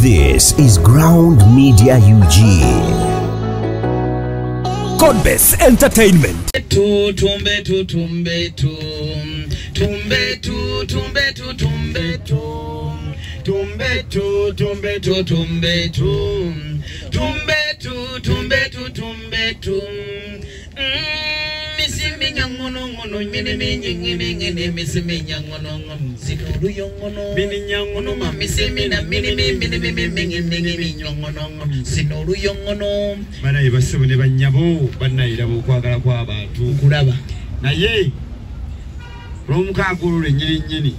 This is Ground Media UG. Godbess Entertainment. Bana ibasebo ne banyabo banayira bokwagala kwa abantu kulaba naye romukagulu nyinyi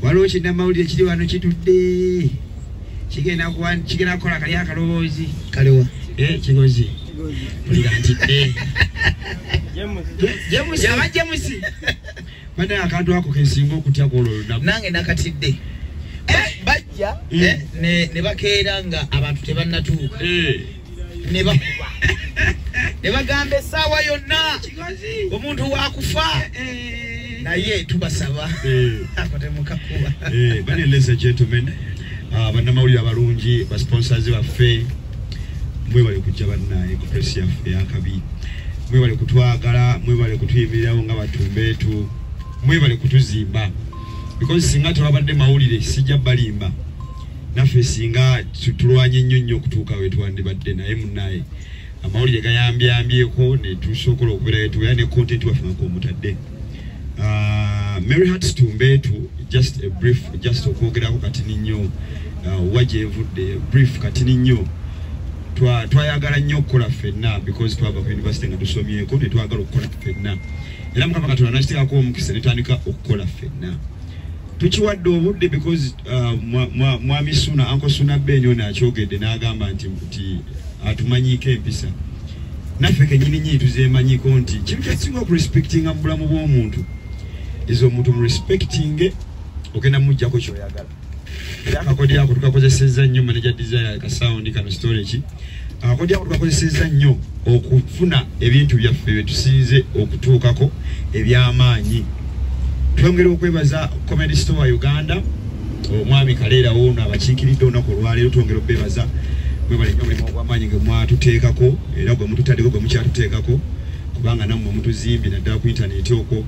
walo kina mawulire kiri wano kitudde kigena kola kali akalobozi kalewa kigozi puliganti jemusi bana akantu ako kensingo okutya kololo nange nakatidde bajja ne bakeera nga abantu tebannatuuka ne bakuba ne bagamba essaawa yonna omuntu wakufa naye tubasaba akotemukakuba bane ladies and gentlemen bannamawulire abalungi basponsors baffe mwebale kujja bannaye ku press yaffe yakabi mwebale kutwagala mwebale kutuyimirirawo nga batumbeetu mwebale kutuzimba because singa twabadde mawulire sijja balimba naffe singa tulwanye nnyo okutuuka wetwandibadde naye munnaye amawulire gayambyeko ne tusobola okubeera tubeera ne content waffe nga komutadde Mary Hearts Tumbeetu just a brief just okwogerako katini nnyo wajenvudde brief katini nnyo twayagala nnyo okukola ffenna because twava ku university nga tusomyeko ne twagala okukola ffenna era mukama Katonda nakiteekako omukisa ne tutandika okukola ffenna tukiwadde obudde because mwami Suna Uncle Suna Benyo nakyogedde n'agamba nti atumanyiiko empisa naffe kennyini tuzeemanyiko nti kintu kyekisinga okurespectinga mu bulamu bw'omuntu is omuntu murespectinge ogenda mujjako kyoyagala era akakodi ako tukakozesezza nnyo manager desire kasawundi kano storage akakodi ako tukakozesezza nnyo okufuna ebintu byaffe bye tusinze okutuukako eby'amaanyi twongera okwebaza Comedy Store Uganda omwami Kaleera ono abakiikiridde olunaku olwaleero twongera okwebaza mwebale nnyo mulimu ogw'amaanyi ge mwatuteekako era gwe mututaddeko gwe mukyatuteekako kubanga nammwe mutuzimbye naddala ku intaneti okwo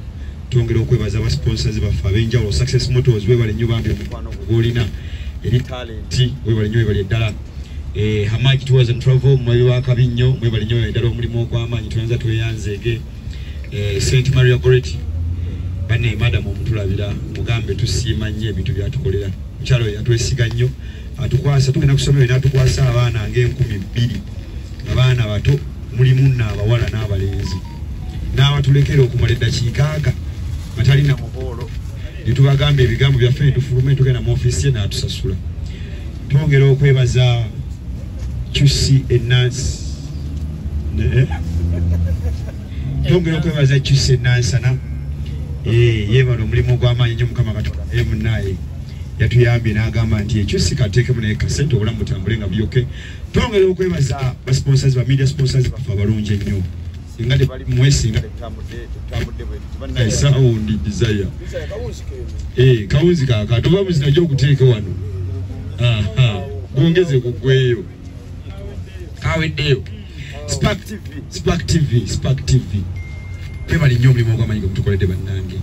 twongera okwebaza abasponsors baffe ab'enjawulo Success Motors webale nnyo bambi omukwano gw'olina eri talent webale nnyo webale ddala Hamaki Tours and Travel mwebi wakabi nnyo mwebale nnyo ddala omulimu ogw'amaanyi tuyanza tweyanzeege St Maria Goretti bane madam omutulabira mugambe tusiima nnyo ebintu byatukolera mukyalo yatwesiga nnyo atukwasa tugenda kusomera n'atukwasa abaana ng'enkumi 2 abaana bato mulimu n'abawala n'abalenzi n'abatulekera okumala eddakiika aga batalina muboolo ne tubagamba ebigambo byaffe ne tufulume tugenda mu ofiisi ye n'atusasula twongera okwebaza Chusi Enansi twongera okwebaza Chusi Enansana yebano omulimu ogw'amaanyi nnyo mukama Katonda naye munnaye yatuyambye n'agamba nti ekyusi kateekemu naye kasente obulamu butambule nga buyoke twongera okwebaza basponsors ba media sponsors baffe abalungi ennyo singa tebali mwesinga tetutambudde bwe sound desire kawunzi kaaka tuba muzina gy'okuteeka wano gwongeze kugweyo kaweddeyo Spark TV mwebali nnyo omulimu ogw'amaanyi gwe mutukoledde bannange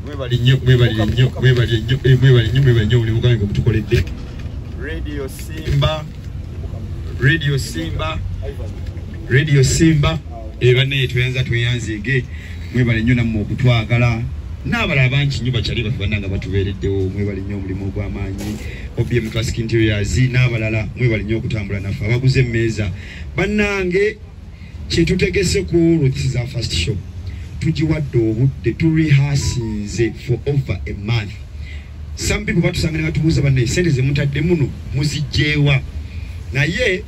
mwebali nnyo omulimu ogw'amaanyi gwe mutukoledde Radio Simba bane tuyanza tweyanzeege mwebali nnyo nammwe okutwagala n'abalala bangi nnyo bakyali baffe bannanga batubeereddewo mwebali nnyo omulimu ogw'amaanyi OBM Classic Interiors n'abalala mwebali nnyo okutambula naffe abaguze emmeeza bannange kyetutegese ku this is our first show tugiwadde obudde turehasinze for over a month some people batusanga ne batubuuza banne sente ze mutadde muno muzijjeewa naye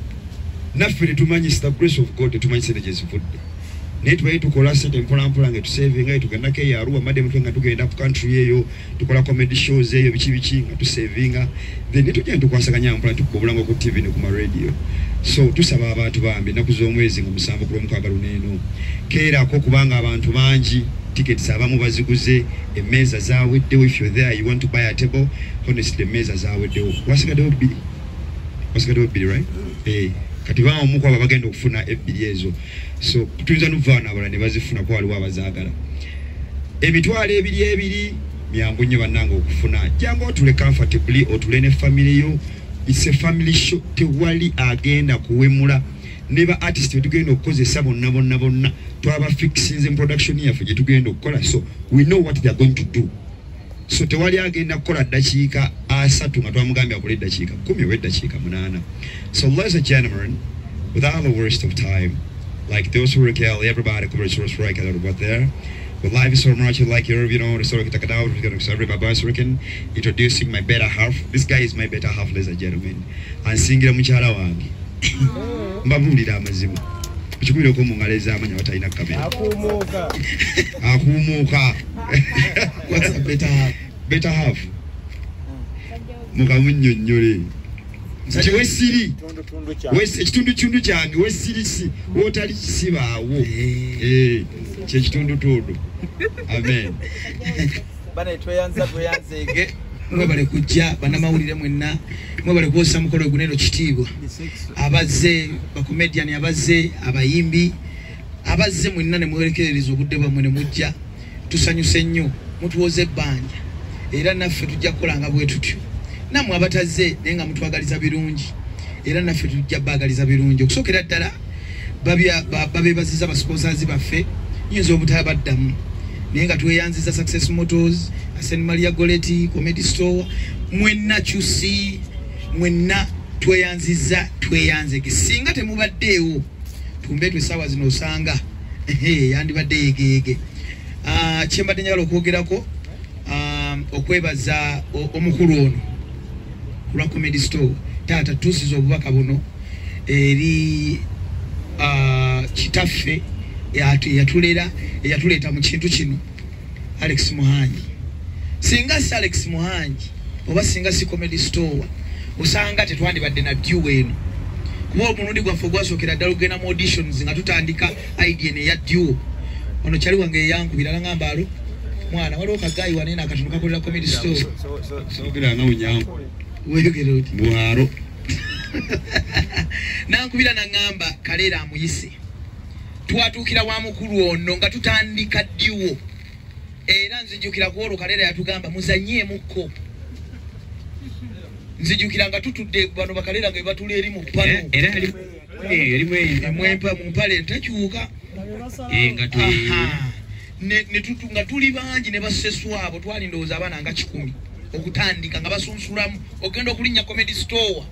naffe tetumanyi the grace of God tetumanyi sente gye zivudde naye tubaye tukola sente mpolampola nga tusavinga tugendako eyo Arua madde mutwe nga tugenda ku country eyo tukola comedy shows eyo biki nga tusavinga then netugenda tukwasaganya mpola tukuba obulango ku TV ne ku radio so tusaba abantu bambi ennaku z'omwezi nga 7 ku Lwomukaaga luneeno keerako kubanga abantu bangi tickets abamu baziguze, emmeeza zaaweddewo. If you're there, you want to buy a table, honestly emmeeza zaaweddewo. Wasigaddewo bbiri, right? Kati baawo omu kwabo bagenda okufuna ebbiri ezo. So tuyinza n'okuvaana abalala ne bazifuna ko waliwo abazaagala. Emitwalo ebiri myangu nnyo bannange okufuna. Jangu otule comfortably, otule ne family yo. It's a family show. Tewali agenda kuwemula. Never artist we tugenda okukozesa bonna twaba fixings in production yaffe gye tugenda okukola, so we know what they are going to do. So tewali agenda kukola dakiika 3 nga twamugambye akole dakiika 10 oba dakiika 8. So ladies and gentlemen, without the waste of time, like those who recall everybody coverage was right a little bit there. But life is so much like you know, the sort of take it out, we're gonna sorry Baba Surican introducing my better half. This guy is my better half, ladies and gentlemen. And singing muchala wange. Mbabulira amazimu. Chukubira ko mungaleza amanya batalina kamera. Akumuka. What's a better half? Better half. Mukamunyonyole. Sati wesiri. Ekitundu kyange wesirisi. Wotali kisibaawo. Kyekitundu. Amen. Bana tweyanzege. Mwebale kujja banamawulire mwenna. Mwebale kwosa mukolo guneno kitiibwa. Abazze bakomedian abazze abayimbi abazze mwenna ne mwerekereza obudde bwamwe ne mujja tusanyuse nnyo mutuwoze ebbanja era naffe tujja kukolanga bwe tutyo namwe abatazze naye nga mutwagaliza birungi era naffe tujja baagaliza birungi okusookera ddala babeebaziza basponsors baffe nyinza obutabaddamu naye nga tweyanziza Success Motors, Asen Maria Goretti, Comedy Store, mwenna Chusi, mwenna tweyanziza tweyanzege. Singa temubaddeewo tumbetwe sawa zino osanga yandibadde yegege. Kyembadde njagala okwogerako okwebaza omukulu ono kulwa Comedy Store taata tusiza obubaka buno eri kitaffe yatuleeta mu kintu kino Alex Muhangi. Singa si Alex Muhangi oba singa si Comedy Store usanga tetwandibadde na due eno. Kuba omulundi gwaffe gwasookera ddala ogenda mu auditions nga tutandika idea ne ya due. Ono kyali wange yankubira ngamba alo mwana waliwo kagayi wanene akatundu kakolera Comedy Store. Sookera nga munyangu. Weyogera oti. Mwaro. Nankubira nangamba Kaleera amuyise. Twatuukira wa mukulu ono nga tutandika due. Era nzijukira ku olwo Kaleera yatugamba muzanyeemukko. Nzijukira nga tutudde bano Bakaleera nga batuli eri mu pano. Era mwempa mu mpale ntakyuka. Nga ne tutunga tuli bangi ne baseswabo twali ndowooza abaana nga 10 okutandika nga basunsulamu ogenda okulinnya Comedy Store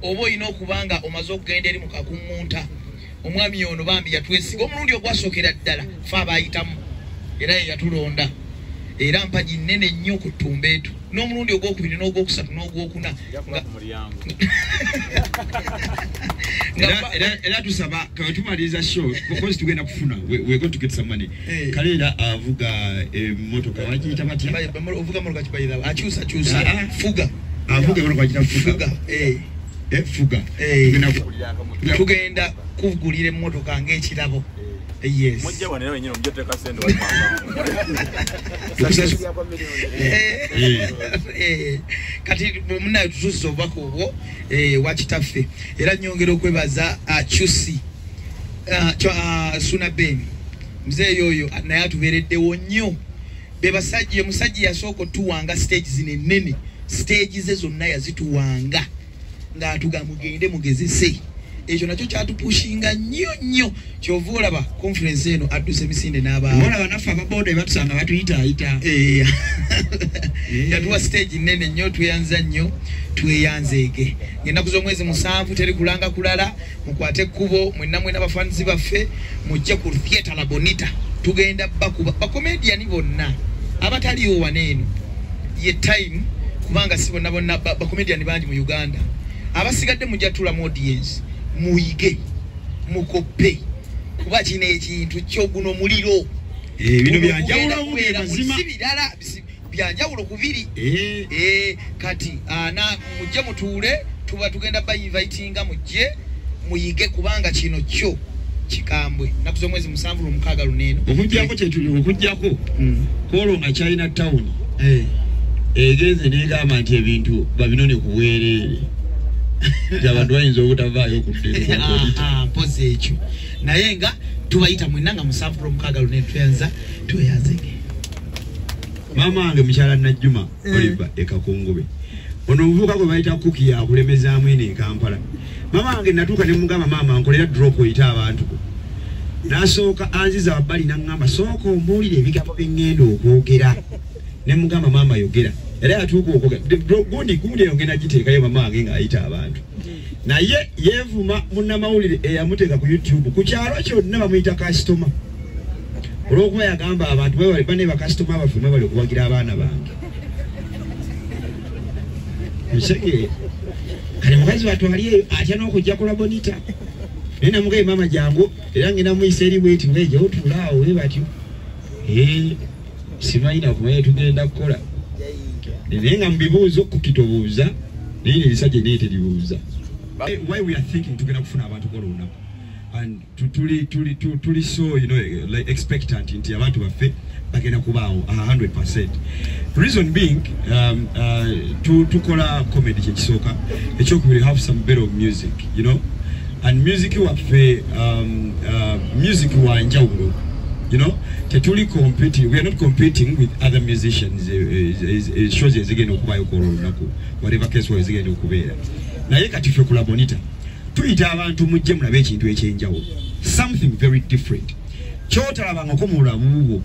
oba olina okubanga omaze okugenda eri mu kakumunta. Omwami ono bambi yatwesiga omulundi ogwasookera ddala fe abayitamu era yatulonda era mpaji nnene nnyo ku ttumba etu n'omulundi ogwokubiri n'ogwokusatu n'ogwokuna era tusaba kawetumaliriza show because tugenda kufuna we're going to get some money. Kaleera avuga emotoka wagiyita batya? Ovuga motoka kibayira akyusa fuga avuga emotoka wagiyita fuga fuga tugenda kugulira emmotoka ng'ekirabo. Yes. Mujja wanera wenyine omujoteka sendo wali kati munayo tutuusa obubaka obwo wakitaffe era nyongera okwebaza Chusi Suna Ben mzee yoyo naye atubeereddewo nnyo bebasajja musajja yasooka otuwanga stage zino ennene stage ze zonna yazituwanga ng'atugamba mugende mugezese. Ekyo nakyo kyatupushinga nnyo kyova olaba conference eno adduse misinde n'abaawo. Olaba naffe ababoda batusanga batuyita. Yatuwa stage nnene nnyo tweyanza nnyo tweyanzeege. Ng'ennaku z'omwezi 7 teri kulanga kulala mukwate ekkubo mwenna bafanzi baffe mujje ku Theatre La Bonita tugenda bakuba bakomediani bonna abataliwo waneeno ye time kubanga si bonna bakomediani bangi mu Uganda abasigadde mujja tula audience muyige mukope kuba kino ekintu kyoguno muliro bino byanjawulo mazima byanjawulo kubiri kati mujje mutuule tuba tugenda ba invitinga mujje muyige kubanga kino kyo Kikambwe nakuzo mwezi 7 6 luneno okujjako kyetuli okujjako kolo nga China town egeze negamba nti ebintu babinone ku bwereere abantu bayinza obutavaayo okudde mpozi ekyo naye nga tubayita mwenna nga 7 6 luneno tweyanzege mama wange mukyala Najjuma Oliver Ekakongube ono omuvuka gwe bayita kuki yakulemezaamu eno e Kampala mama wange natuuka ne mugamba mama nkolera drop oyita abantu nasooka anziza wabbali naŋŋamba sooka ombuulire ebigambo bye ŋŋenda okwogera ne mugamba mama yogera era yatuuka okwogera gundi yogenda giteekayo mama wange ng'ayita abantu naye yeevuma munnamawulire eyamuteeka ku YouTube ku kyalo kyonna bamuyita kasitoma olw'okuba yagamba abantu bane bakasitoma abaffe mwebale okuwagira abaana bange Msege kale mukazi watwali eyo atya n'okujja kula bonita naye namugaye mama jangu era ngenda muyisa eri bweti weeja otulaawo we batyo simayina kumaye tugenda kukola naye nga mu bibuuzo kukitobuuza naye nerisajja naye teribuuza why we are thinking tugenda kufuna abantu kola olunaku and tuli so like expectant nti abantu baffe bagenda kubaawo 100%. Reason being tukola comedy kyekisooka ekyokubiri have some bit of music and music waffe music wanjawulo tetuli competing, we are not competing with other musicians shows ezigenda okubaayo kola olunaku whatever case wa ezigenda okubeera naye kati ffe kula bonita tuyita abantu mujje mulabe ekintu ekyenjawulo something very different kyotalabangako mu bulamu bwo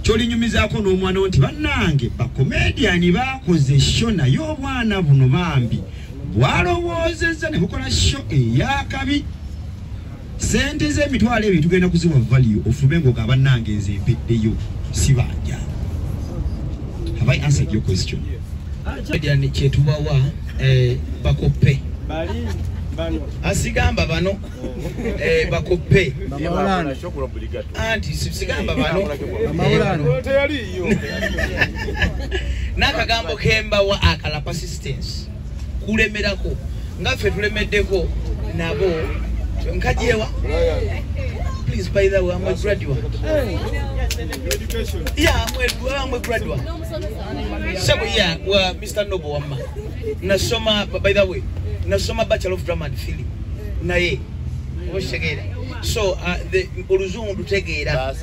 kyolinyumizaako n'omwana nti bannange bakomediani baakoze sho naye obwana buno bambi bwalowoozezza ne bukola sho eyakabi sente z'emitwalo ebyo tugenda kuziwa value ofube ng'oga bannange nze mpeddeyo si banja. Have I answered your question? Komediani kyetubawa bakope asigamba bano bakope anti sigamba bano nakagambo kemba wa akala persistence kulemerako ngaffe tulemeddeko nabo nkajewa please by the way I'm a graduate yeah I'm a graduate so yeah Mr. Noble wamma nasoma by the way nasoma Bachelor of Drama and Film naye oshegera so the oluzungu tutegeera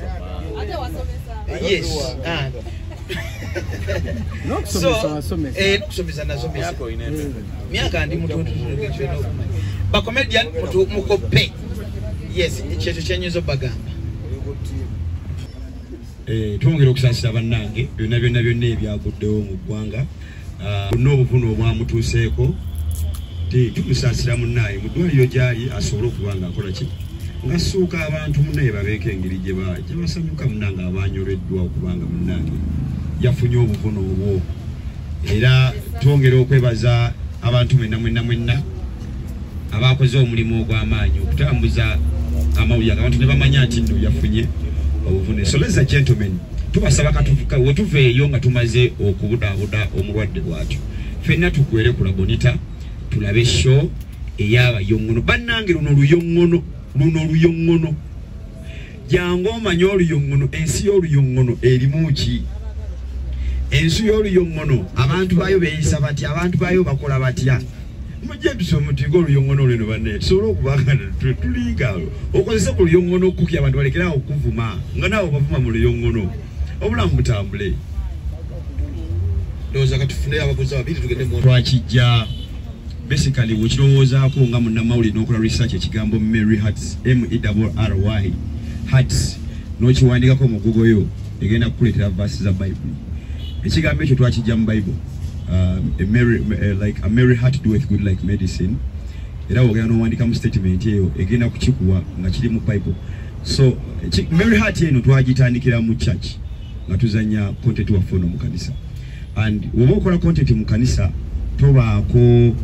yes kusomesa nasomesa miaka ndi mutuntu ba comedian mukope yes ekyo kyenyizo bagamba twongera okusaasira bannange byonna ebyaguddewo mu ggwanga n'obuvuno obwamutuuseeko tumusaasira munnaye mu ddwaliro gyali asobole okuba nga akola ki ngasuuka abantu munnaye babeeko engeri gye basanyuka munnange abanyoleddwa okubanga munnange yafunye obuvuno obwo era twongera okwebaza abantu mwenna abakoze omulimu ogw'amaanyi okutambuza amawulire abantu ne bamanya nti nno yafunye obuvune. So ladies and gentlemen, tubasaba katuvuka wetuveeyo nga tumaze okubudaabuda omulwadde bwatyo ffenna tukwere kula bonita tulabe show ey'abayongono bannange luno oluyongono jangu omanye oluyongono ensi y'oluyongono erimu ki ensi y'oluyongono abantu baayo beeyisa batya abantu baayo bakola batya mujje tusomutiga oluyongono lweno banne tusobole okubanga tuliga okozesa ku luyongono okukya abantu balekerawo okuvuma nga naawe bavuma mu luyongono obulamu butambule ndowooza katufune abaguzi ababiri tugende mu twakijja basically wekirowoozaako nga munnamawulire n'okola research ekigambo Mary Hats MERRY Hats n'okiwandiikako mu Google yo egenda kukuleetera verse za Bible. Ekigambo ekyo twakijja mu Bible like a merry heart doeth good like medicine. Era ogenda n'owandiika mu statement eyo egenda kukikuwa nga kiri mu Bible. So Merry Heart eno twagitandikira mu church nga tuzanya content waffe ono mu kanisa, and woba okola content mu kanisa tobaako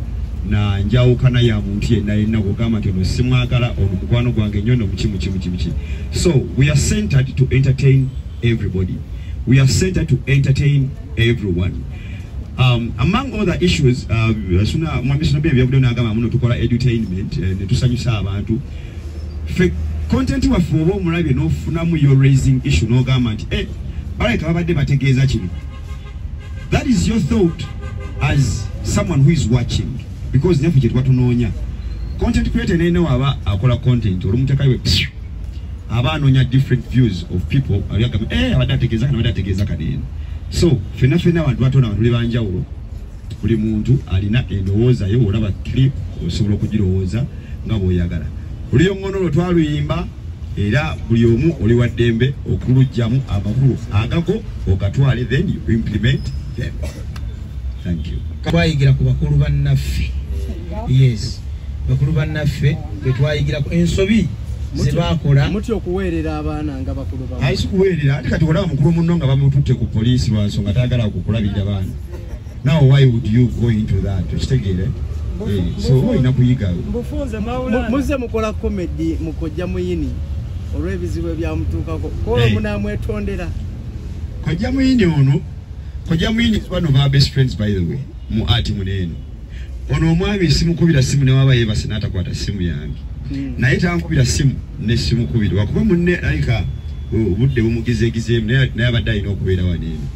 na njawukana ya muntu yenna kugamba nti ono simwagala ono mukwano gwange nnyo no muki. So we are centered to entertain everybody. We are centered to entertain everyone. Among other issues, mwami suna bebe yabudo nagamba muno tukola edutainment ne tusanyusa abantu. content waffe oba omulabye n'ofunamu your raising issue n'ogamba nti baleka babadde bategeeza kino. That is your thought as someone who is watching, because naffe kye twatunoonya content creator nene waba akola content olumutekayo aba anoonya different views of people aliyagamba abadde ategeeza kana abadde ategeeza kanene. So fena abantu batono abantu banjawulo, buli muntu alina endowooza yo olaba clip osobola okugirowooza nga bw'oyagala. Oluyongono lwo twaluyimba era buli omu oli wa ddembe okulujjamu amakulu agago okatwale, then you implement them. Thank you. Twayigira ku bakulu bannaffe. Yes. Bakulu bannaffe bwe twayigira ku ensobi zebakola. Muti okuweerera abaana nga bakulu babo. Ayisi kuweerera ate kati olaba mukulu munno nga bamututte ku poliisi lwa nsonga tayagala kukulabirira baana. Now why would you go into that? Kitegeere? So olina kuyiga. Mbufunze Maulana. Muze mukola comedy mukojja muyini olw'ebizibu ebyamutuukako. Kola munaamwetondera. Kojja muyini ono. Kojja muyini is one of our best friends by the way. Mu ati munene. Ono omwami simukubira simu ne waba yebase n'atakwata simu yange. Naye tankubira simu ne simukubira. Wakuba munne alika obudde bumugizeegizeemu naye abadde alina okubeera waneeno.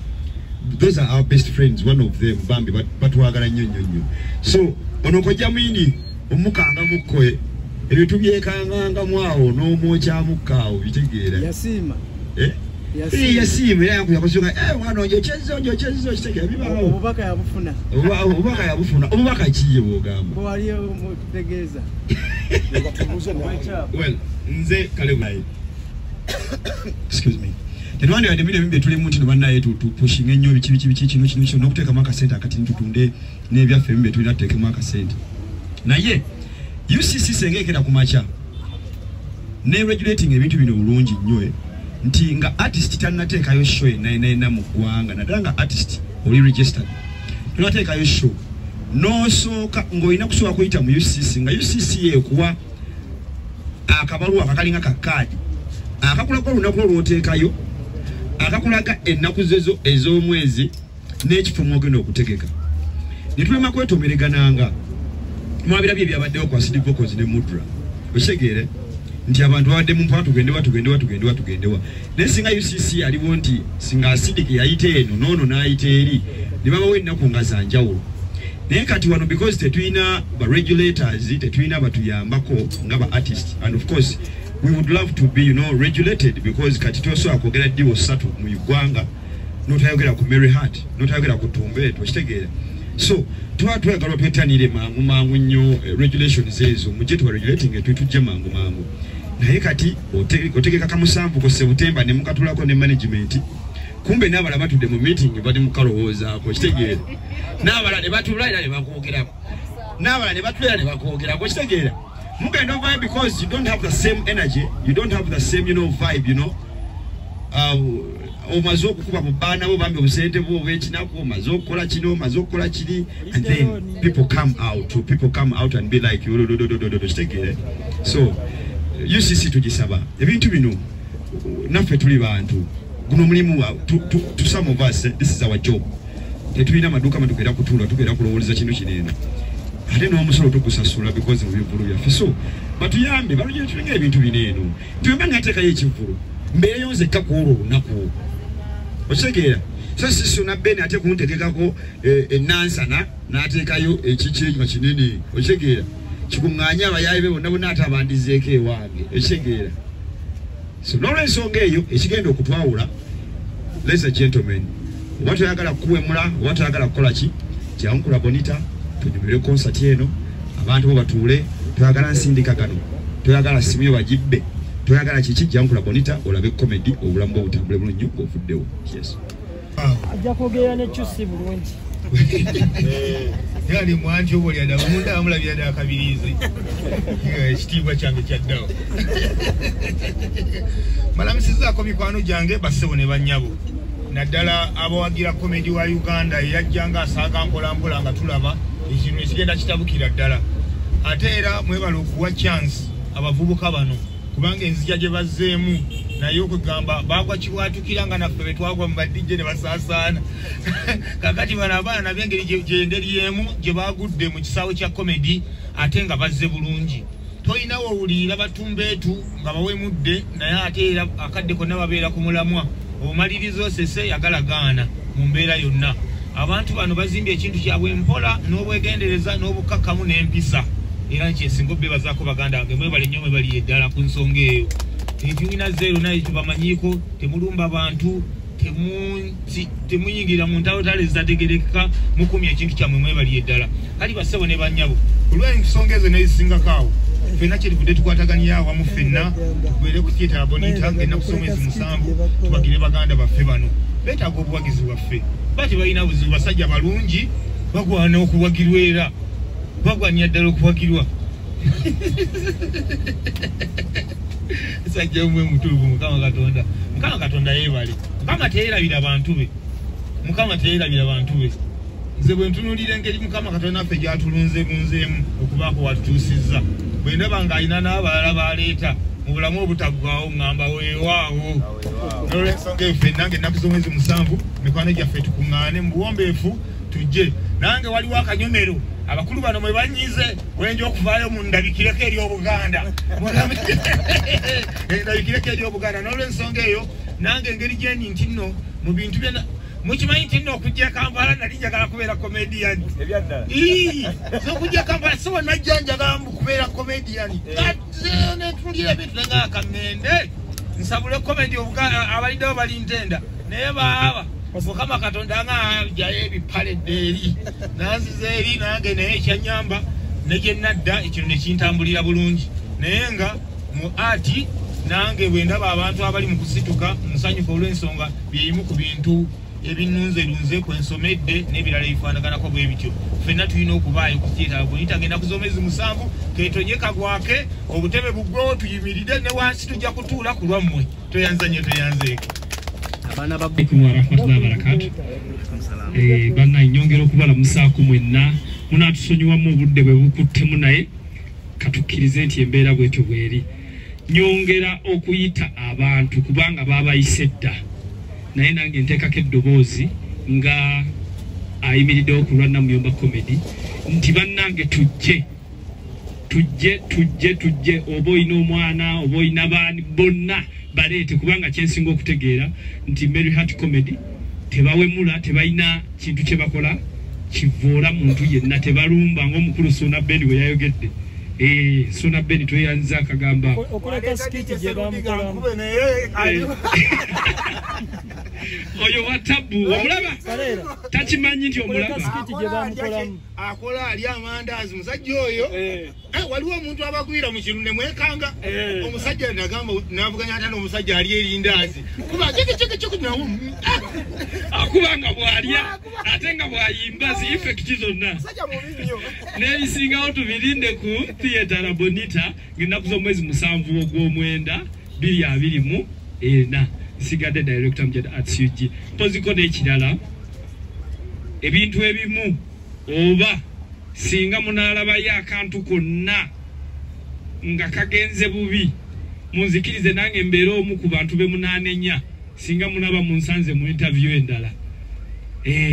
Those are our best friends, one of them bambi batwagala nnyo nnyo nnyo. So ono kojja muyini omukanga mukkoye ebintu byekanganga mwawo n'omwokyamukaawo bitegeera. Yasiima. Yasiima era yakuyakosunga mwana onjo kyezo kitegeera bibaawo. Obubaka yabufuna. Obubaka yabufuna. Obubaka kiye bw'ogamba. Bwali omutegeeza. Well, nze kale bwayi. Excuse me. Tenwani ya demine mbe tuli muntu nobana yetu pushing ennyo biki kino n'okuteeka mu akasente akati ntutunde n'ebyaffe mbe tulina tuteekemu akasente. Naye UCC sengekera ku macha ne regulating ebintu bino bulungi nnyo nti nga artist tannateekayo show na mu ggwanga naddala nga artist oli registered tunateekayo show n'osooka ng'olina kusooka kuyita mu UCC nga UCC ekuwa akabaluwa akakalinga kakaadi akakulaga olunaku olwoteekayo akakulaga ennaku zezo ez'omwezi n'ekifo mwogenda okutegeka. Ne tulema kwetomeregananga mwabirabye ebyabaddewo ku Acid Vocals ne Mudra okitegere nti abantu babadde mu mpaka tugendewa naye singa UCC aliwo nti singa Acid yayita eno noono n'ayita eri ne babawo ennaku nga zanjawulo. Naye kati wano because tetulina ba regulators tetulina batuyambako nga ba artists, and of course we would love to be regulated because kati tosobola kwogera ddibo ssatu mu Uganda n'otayogera ku Mary Hart n'otayogera ku Tumbeeto kitegeera. So twagala twetanire mangu nnyo regulations ezo mujje tuba regulating etujja mangu naye kati otegeka kamusanvu ko September ne mukatulako ne management kumbe n'abala batudde mu meeting bali mu kalowoozaako kitegeera. N'abala ne batula era ne bakwogerako n'abala ne batula ne bakwogerako kitegeera. Mugenda vibe because you don't have the same energy, you don't have the same vibe, omaze okukuba mu baana bo bambi obusente bwo obw'ekinaku omaze okukola kino omaze okukola kiri, and then people come out and be like kitegeere. So UCC tugisaba ebintu bino naffe tuli bantu guno mulimu to some of us this is our job. Tetulina amaduuka tugenda kutuula tugenda kulowooleza kino kineeno ate n'omusolo tukusasula because of ebivulu byaffe. So batuyambe balugye tulinga ebintu bineeno tuyamba ngateekayo ekivulu mbeereyo nzekka kuolwo olunaku okitegeera. So sisuna bene ate kuntegekako enansana n'ateekayo ekiki nga kinene okitegeera kikuŋŋaanya abayaayi be bonna ate abandizeeko ewange okitegeera. So n'olw'ensonga eyo ekigenda okutwawula, ladies and gentlemen, oba toyagala kuwemula oba toyagala kukola ki Jankula Bonita tunyumire concert eno abantu bo batuule toyagala nsindika gano toyagala simu yo bagibbe toyagala kiki Jankula Bonita olabe comedy obulamu bwo butambule bulungi ng'ofuddewo. Yes. Ajja kwogera ne Chusi bulungi. Yani mwanji obuli ada munda amulabya da akabirizi. Ekitiibwa kyange kyaddawo. Malamusizaako mikwano gyange bassebo ne bannyabo. Naddala abawagira comedy wa Uganda yajjanga asaaga mpolampola nga tulaba ekintu ekigenda kitabukira ddala. Ate era mwebala okuwa chance abavubuka bano kubanga enzija gye bazzeemu naye okugamba bagwa kiwatukira nga naffe bwe twagwa mu badijje ne basaasaana. Kakati bano abaana nabyo engeri gy'enderi emu gye baagudde mu kisaawe kya comedy ate nga bazze bulungi. toyina wowulira batumbeetu nga bawemudde naye ate era akadde konna babeera ku mulamwa obumalirizo osese yagalagaana mu mbeera yonna abantu bano bazimbye ekintu kyabwe mpola n'obwegendereza n'obukakkamu n'empisa era nkyesinga obbebazaako baganda bange mwebale nnyo mwebali eddala ku nsonga eyo ekibiina zeero naye tubamanyiiko temulumba bantu temuyingira mu ntawotale zitategerekeka mukumya ekintu kyammwe mwebali eddala kali bassebo ne bannyabo olw'ensonga ezo nezisingako awo ffenna kyerivudde tukwataganira awamu ffenna tubeere ku theatre bonita ng'ennaku z'omwezi 7 tubagire baganda baffe bano beetaaga obuwagizi bwaffe bati balina buzibu basajja balungi bagwana okuwagirwa era bagwanya ddala okuwagirwa sajja omwe mutuufu mukama katonda yeebale mukama teyeerabira abantu be mukama teyeerabira bantu be nze bwe ntunuulira engeri mukama katonda ffe gy'atulunzeemu okubaako watutuusizza bwe ndaba ng'alina n'abalala baleeta mu bulamu obutaggwaawo ŋŋamba weewaawo n'olw'ensonga eyo ffenna ng'ennaku z'omwezi 7 mikwano gyaffe tukuŋŋaane mu buwombeefu tujje nange waliwo akanyomero abakulu bano mwe banyize wenja okuvaayo mu ndabikireko eri obuganda ndabikireko eri obuganda n'olw'ensonga eyo nange engeri gyendi nti nno mu bintu byonna mukimanyi nti nno okujja Kampala nali njagala kubeera comedian okujja Kampala so najja njagala kubeera comedian netulira bintu nga akamende nsabule comedy abaliddewo balintenda naye baaba mukama katonda nga ajjayo ebipaledde eri nanziza eri nange naye ekyanyamba negye nadda ekino nekintambulira bulungi naye nga mu ati nange bwe ndaba abantu abali mu kusituka nsanyuka olw'ensonga byeyimu ku bintu ebinunzerunze kwensomedde n'ebirala ebifaanaganako bwe bityo ffenna tulina okubaayo ku theatre bonita ng'ennaku z'omwezi 7 keetonye kagwake obutebe buggwewo tuyimirire ne wansi tujja kutuula ku lwammwe toyanzanye toyanzeeko abaana warahmatullahi wabarakatu banna nyongera okubalamusaako mwenna munatusonyiwamu obudde bwe bukuttemu naye katukkirize nti embeera bwetyo bweri nyongera okuyita abantu kubanga babayise dda naye nange nteekako eddoboozi nga ayimiriddewo ku lwa Namuyomba comedy nti bannange tujje oba oyina omwana oba oyina baani bonna baleete kubanga kyensinga okutegeera nti Mary Hart comedy tebawemula tebalina kintu kye bakola kivoola muntu yenna tebalumba ng'omukulu Sona Ben we yayogedde Sona Ben tweyanza akagamba oyo watabu omulaba takimanyi nti omulaba akola ali amandaazi musajja oyo waliwo omuntu abagwira mu kirunde mwekanga omusajja nagamba navuganya ate n'omusajja ali erindaazi kuba akubanga bwalya ate nga bwayimba zi effect zonna n'ebisingawo tubirinde ku theatre bonita ng'ennaku z'omwezi 7 ogw'omwenda 2024 sigadde director Mjed Arts UG poziko n'ekirala ebintu ebimu oba singa munalabayo akantu konna nga kagenze bubi munzikirize nange mbeera omu ku bantu be munaanenya singa munaba munsanze mu interview endala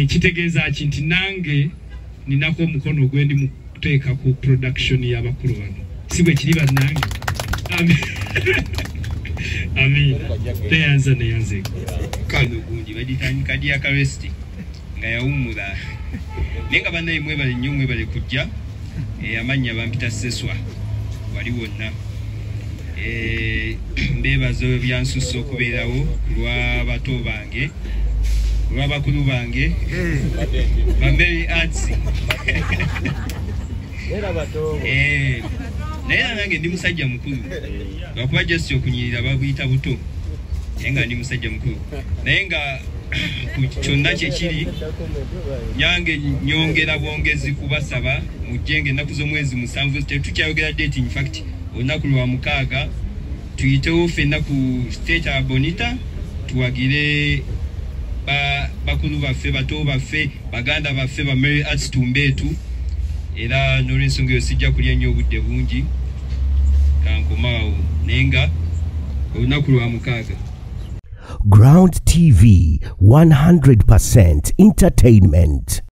kitegeeza ki nti nange ninako omukono gwendi mu kuteeka ku production y'abakulu bano si bwe kiri bannange amin teyanza neyanzeko kano gundi baditandika dia karesti nga yawumula nenga banaye mwebale nnyo mwebale kujja amanya bampita Seswa wali wonna mbebazo byansusso okubeerawo lwa bato bange lwa bakulu bange Mary Arts naye nange ndi musajja mukulu lwakuba just okunyirira babuyita buto naye nga ndi musajja mukulu naye nga kyonna kyekiri nyange nyongera bwongezi kubasaba mujjenge ennaku z'omwezi 7 tetukyayogera date in fact olunaku lwa 6 tuyitewo ffenna ku theatre bonita tuwagire bakulu baffe bato baffe baganda baffe ba Mary Arts tumbeetu era n'olw'ensonga eyo sijja kulya nnyo obudde bungi kankomaawo naye nga olunaku lwa 6 Ground TV 100% entertainment.